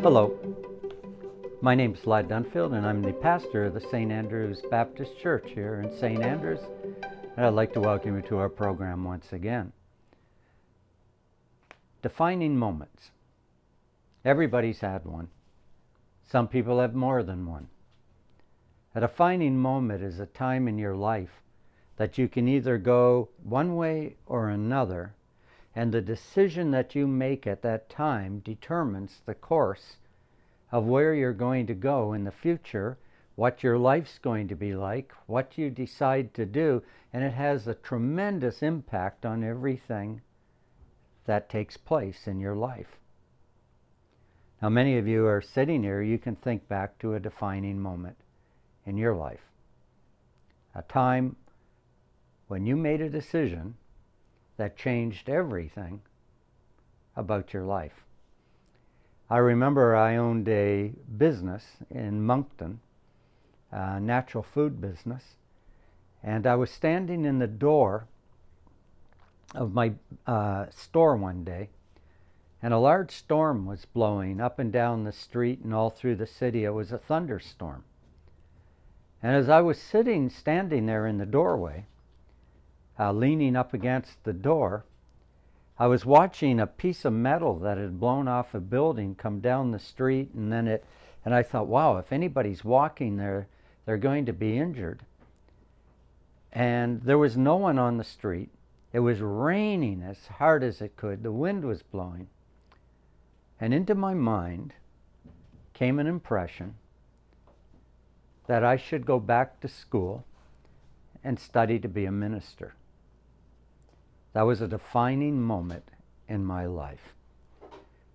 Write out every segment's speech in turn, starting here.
Hello, my name is Dunfield and I'm the pastor of the St. Andrew's Baptist Church here in St. Andrews, and I'd like to welcome you to our program once again. Defining moments. Everybody's had one. Some people have more than one. A defining moment is a time in your life that you can either go one way or another, and the decision that you make at that time determines the course of where you're going to go in the future, what your life's going to be like, what you decide to do, and it has a tremendous impact on everything that takes place in your life. Now, many of you are sitting here, you can think back to a defining moment in your life. A time when you made a decision that changed everything about your life. I remember I owned a business in Moncton, a natural food business, and I was standing in the door of my store one day, and a large storm was blowing up and down the street and all through the city. It was a thunderstorm. And as I was standing there in the doorway, leaning up against the door, I was watching a piece of metal that had blown off a building come down the street, and I thought, wow, if anybody's walking there, they're going to be injured. And there was no one on the street. It was raining as hard as it could. The wind was blowing. And into my mind came an impression that I should go back to school and study to be a minister. That was a defining moment in my life,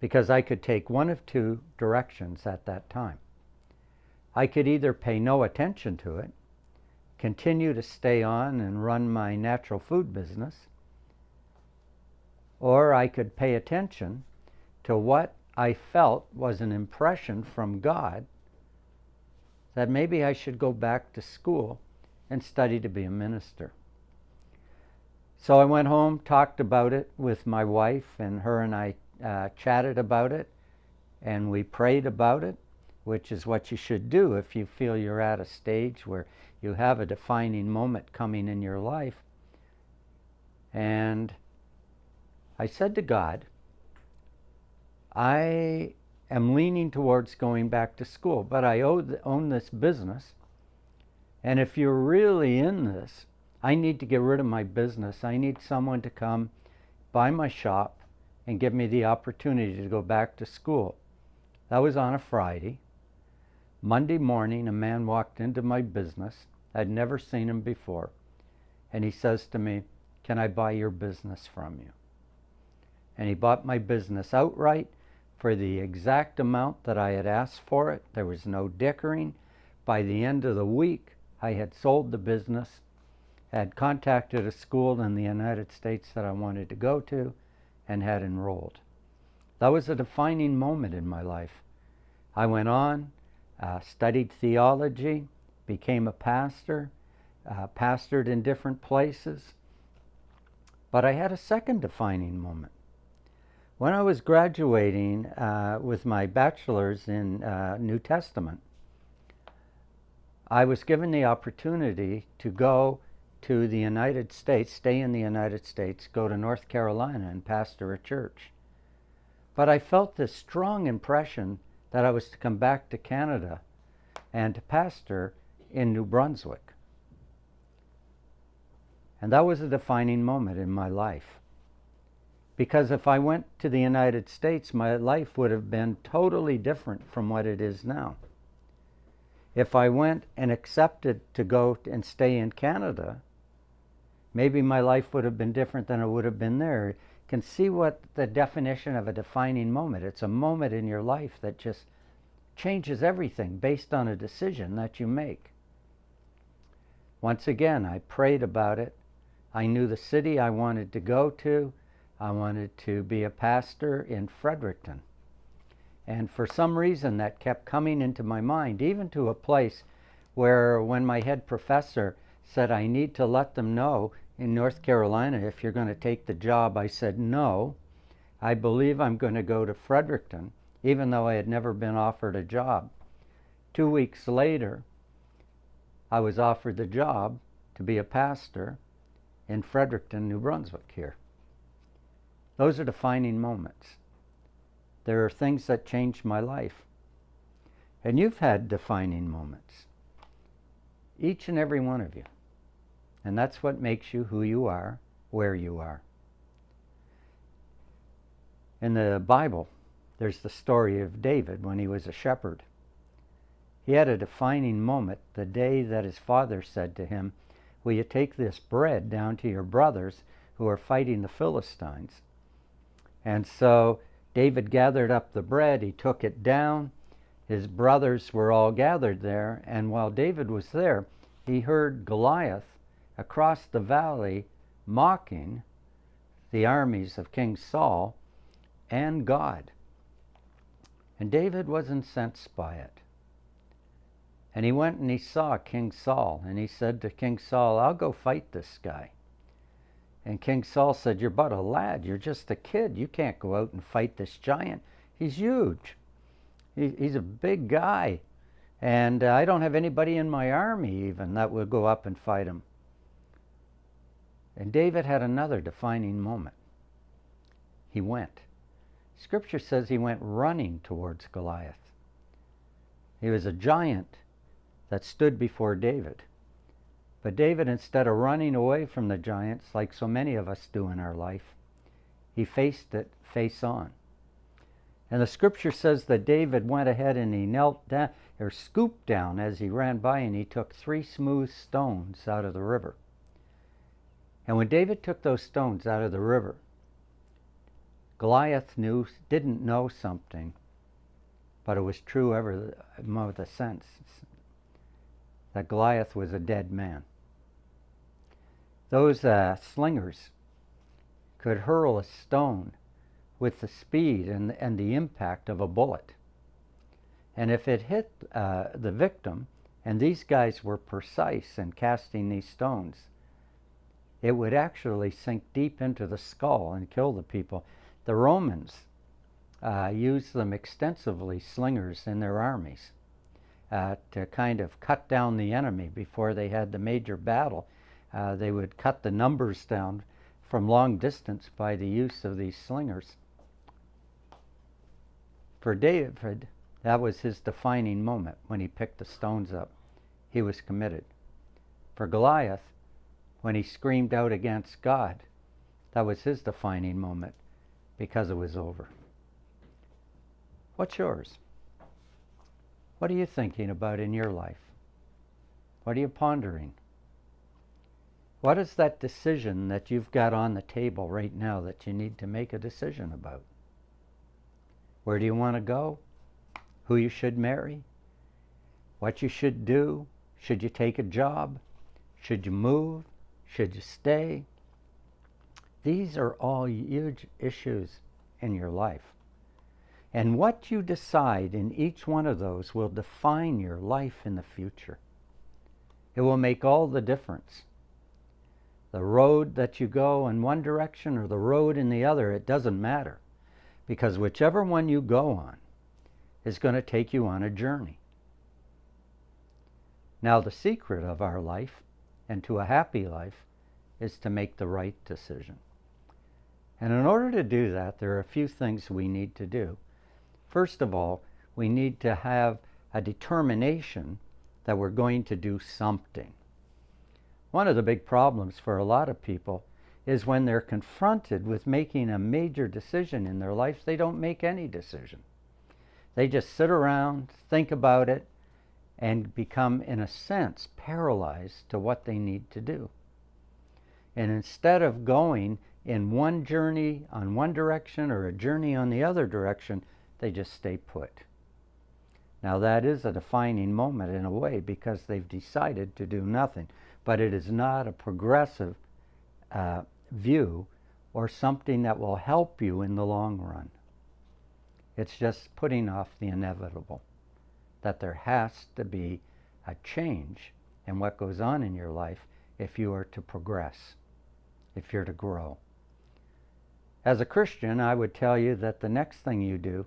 because I could take one of two directions at that time. I could either pay no attention to it, continue to stay on and run my natural food business, or I could pay attention to what I felt was an impression from God that maybe I should go back to school and study to be a minister. So I went home, talked about it with my wife, and her and I chatted about it, and we prayed about it, which is what you should do if you feel you're at a stage where you have a defining moment coming in your life. And I said to God, I am leaning towards going back to school, but I own this business, and if you're really in this, I need to get rid of my business. I need someone to come buy my shop and give me the opportunity to go back to school. That was on a Friday. Monday morning, a man walked into my business. I'd never seen him before. And he says to me, "Can I buy your business from you?" And he bought my business outright for the exact amount that I had asked for it. There was no dickering. By the end of the week, I had sold the business, had contacted a school in the United States that I wanted to go to, and had enrolled. That was a defining moment in my life. I went on, studied theology, became a pastor, pastored in different places. But I had a second defining moment. When I was graduating with my bachelor's in New Testament, I was given the opportunity to go to the United States, stay in the United States, go to North Carolina and pastor a church. But I felt this strong impression that I was to come back to Canada and to pastor in New Brunswick. And that was a defining moment in my life. Because if I went to the United States, my life would have been totally different from what it is now. If I went and accepted to go and stay in Canada, maybe my life would have been different than it would have been there. You can see what the definition of a defining moment. It's a moment in your life that just changes everything based on a decision that you make. Once again, I prayed about it. I knew the city I wanted to go to. I wanted to be a pastor in Fredericton. And for some reason that kept coming into my mind, even to a place where when my head professor said, I need to let them know in North Carolina if you're going to take the job, I said, no, I believe I'm going to go to Fredericton even though I had never been offered a job. 2 weeks later, I was offered the job to be a pastor in Fredericton, New Brunswick here. Those are defining moments. There are things that changed my life. And you've had defining moments. Each and every one of you. And that's what makes you who you are, where you are. In the Bible, there's the story of David when he was a shepherd. He had a defining moment the day that his father said to him, "Will you take this bread down to your brothers who are fighting the Philistines?" And so David gathered up the bread, he took it down. His brothers were all gathered there, and while David was there, he heard Goliath across the valley mocking the armies of King Saul and God. And David was incensed by it. And he went and he saw King Saul, and he said to King Saul, "I'll go fight this guy." And King Saul said, "You're but a lad, you're just a kid. You can't go out and fight this giant. He's huge. He's a big guy. And I don't have anybody in my army even that will go up and fight him." And David had another defining moment. He went. Scripture says he went running towards Goliath. He was a giant that stood before David. But David, instead of running away from the giants like so many of us do in our life, he faced it face on. And the scripture says that David went ahead and he knelt down, or scooped down as he ran by, and he took 3 smooth stones out of the river. And when David took those stones out of the river, Goliath didn't know something, but it was true ever of the sense that Goliath was a dead man. Those slingers could hurl a stone with the speed and the impact of a bullet. And if it hit the victim, and these guys were precise in casting these stones, it would actually sink deep into the skull and kill the people. The Romans used them extensively, slingers, in their armies to kind of cut down the enemy before they had the major battle. They would cut the numbers down from long distance by the use of these slingers. For David, that was his defining moment when he picked the stones up. He was committed. For Goliath, when he screamed out against God, that was his defining moment because it was over. What's yours? What are you thinking about in your life? What are you pondering? What is that decision that you've got on the table right now that you need to make a decision about? Where do you want to go? Who you should marry? What you should do? Should you take a job? Should you move? Should you stay? These are all huge issues in your life. And what you decide in each one of those will define your life in the future. It will make all the difference. The road that you go in one direction or the road in the other, it doesn't matter. Because whichever one you go on is going to take you on a journey. Now, the secret of our life and to a happy life is to make the right decision. And in order to do that, there are a few things we need to do. First of all, we need to have a determination that we're going to do something. One of the big problems for a lot of people is when they're confronted with making a major decision in their life, they don't make any decision. They just sit around, think about it, and become, in a sense, paralyzed to what they need to do. And instead of going in one journey on one direction or a journey on the other direction, they just stay put. Now that is a defining moment in a way because they've decided to do nothing, but it is not a progressive view or something that will help you in the long run. It's just putting off the inevitable, that there has to be a change in what goes on in your life if you are to progress, if you're to grow. As a Christian, I would tell you that the next thing you do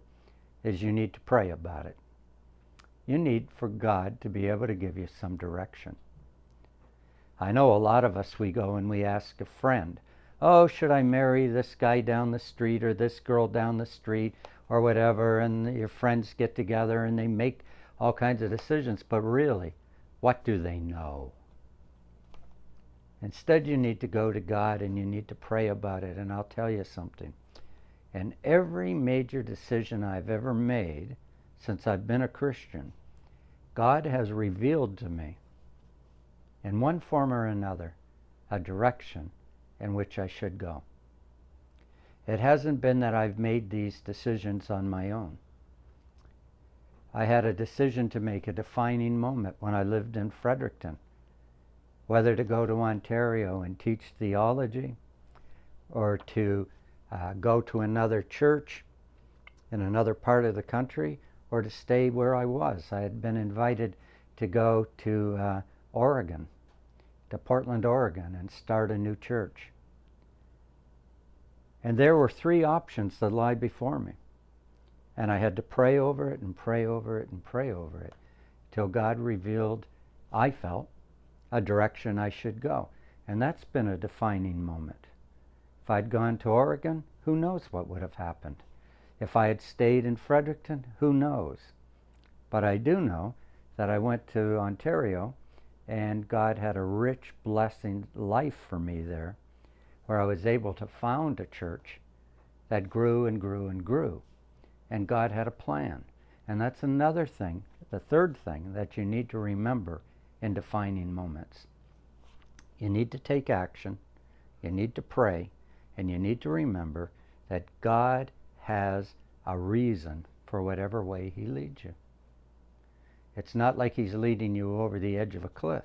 is you need to pray about it. You need for God to be able to give you some direction. I know a lot of us, we go and we ask a friend, oh, should I marry this guy down the street or this girl down the street or whatever, and your friends get together and they make all kinds of decisions, but really, what do they know? Instead, you need to go to God and you need to pray about it, and I'll tell you something. In every major decision I've ever made since I've been a Christian, God has revealed to me, in one form or another, a direction in which I should go. It hasn't been that I've made these decisions on my own. I had a decision to make, a defining moment when I lived in Fredericton, whether to go to Ontario and teach theology or to go to another church in another part of the country, or to stay where I was. I had been invited to go to Oregon, to Portland, Oregon, and start a new church. And there were three options that lie before me. And I had to pray over it and pray over it and pray over it till God revealed, I felt, a direction I should go. And that's been a defining moment. If I'd gone to Oregon, who knows what would have happened? If I had stayed in Fredericton, who knows? But I do know that I went to Ontario and God had a rich blessing life for me there, where I was able to found a church that grew and grew and grew. And God had a plan. And that's another thing, the third thing that you need to remember in defining moments. You need to take action, you need to pray, and you need to remember that God has a reason for whatever way He leads you. It's not like He's leading you over the edge of a cliff.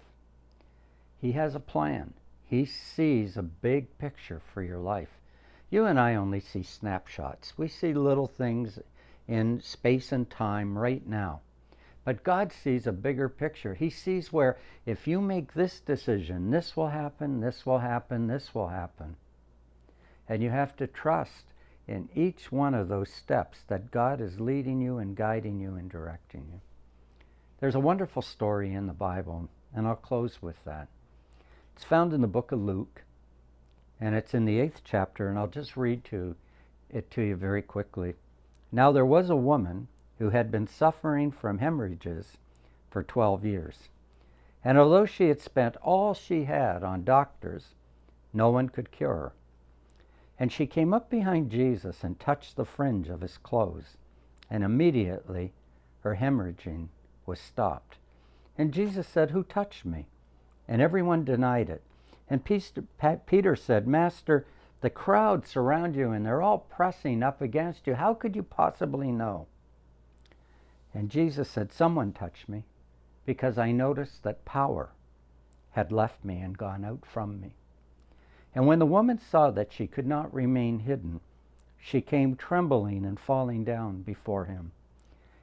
He has a plan. He sees a big picture for your life. You and I only see snapshots. We see little things in space and time right now. But God sees a bigger picture. He sees where if you make this decision, this will happen, this will happen, this will happen. And you have to trust in each one of those steps that God is leading you and guiding you and directing you. There's a wonderful story in the Bible, and I'll close with that. It's found in the book of Luke, and it's in the 8th chapter, and I'll just read it to you very quickly. Now there was a woman who had been suffering from hemorrhages for 12 years. And although she had spent all she had on doctors, no one could cure her. And she came up behind Jesus and touched the fringe of his clothes, and immediately her hemorrhaging was stopped. And Jesus said, "Who touched me?" And everyone denied it. And Peter said, "Master, the crowd surround you and they're all pressing up against you. How could you possibly know?" And Jesus said, "Someone touched me because I noticed that power had left me and gone out from me." And when the woman saw that she could not remain hidden, she came trembling and falling down before him.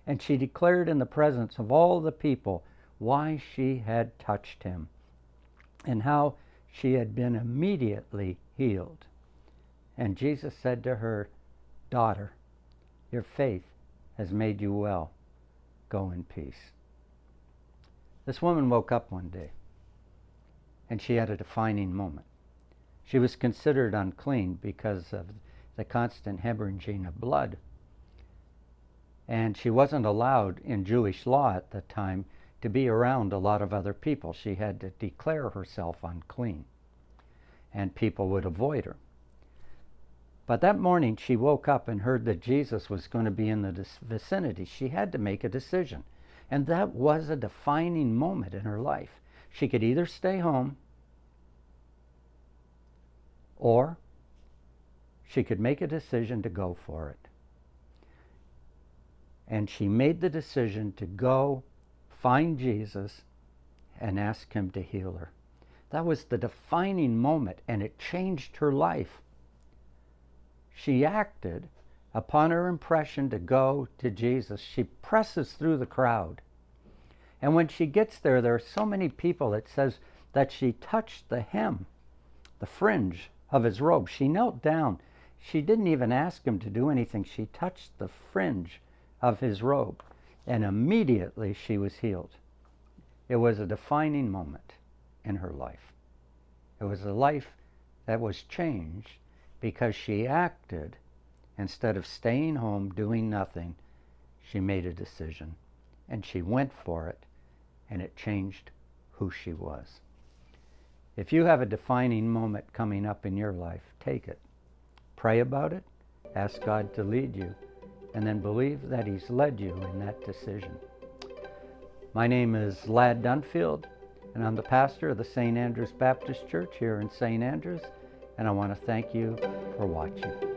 And she declared in the presence of all the people why she had touched him and how she had been immediately healed. And Jesus said to her, "Daughter, your faith has made you well. Go in peace." This woman woke up one day, and she had a defining moment. She was considered unclean because of the constant hemorrhaging of blood. And she wasn't allowed in Jewish law at the time to be around a lot of other people. She had to declare herself unclean, and people would avoid her. But that morning she woke up and heard that Jesus was going to be in the vicinity. She had to make a decision. And that was a defining moment in her life. She could either stay home or she could make a decision to go for it. And she made the decision to go find Jesus and ask him to heal her. That was the defining moment, and it changed her life. She acted upon her impression to go to Jesus. She presses through the crowd. And when she gets there, there are so many people, it says that she touched the hem, the fringe of his robe. She knelt down. She didn't even ask him to do anything. She touched the fringe of his robe, and immediately she was healed. It was a defining moment in her life. It was a life that was changed because she acted. Instead of staying home doing nothing, she made a decision, and she went for it, and it changed who she was. If you have a defining moment coming up in your life, take it. Pray about it, ask God to lead you, and then believe that He's led you in that decision. My name is Lad Dunfield, and I'm the pastor of the St. Andrews Baptist Church here in St. Andrews, and I want to thank you for watching.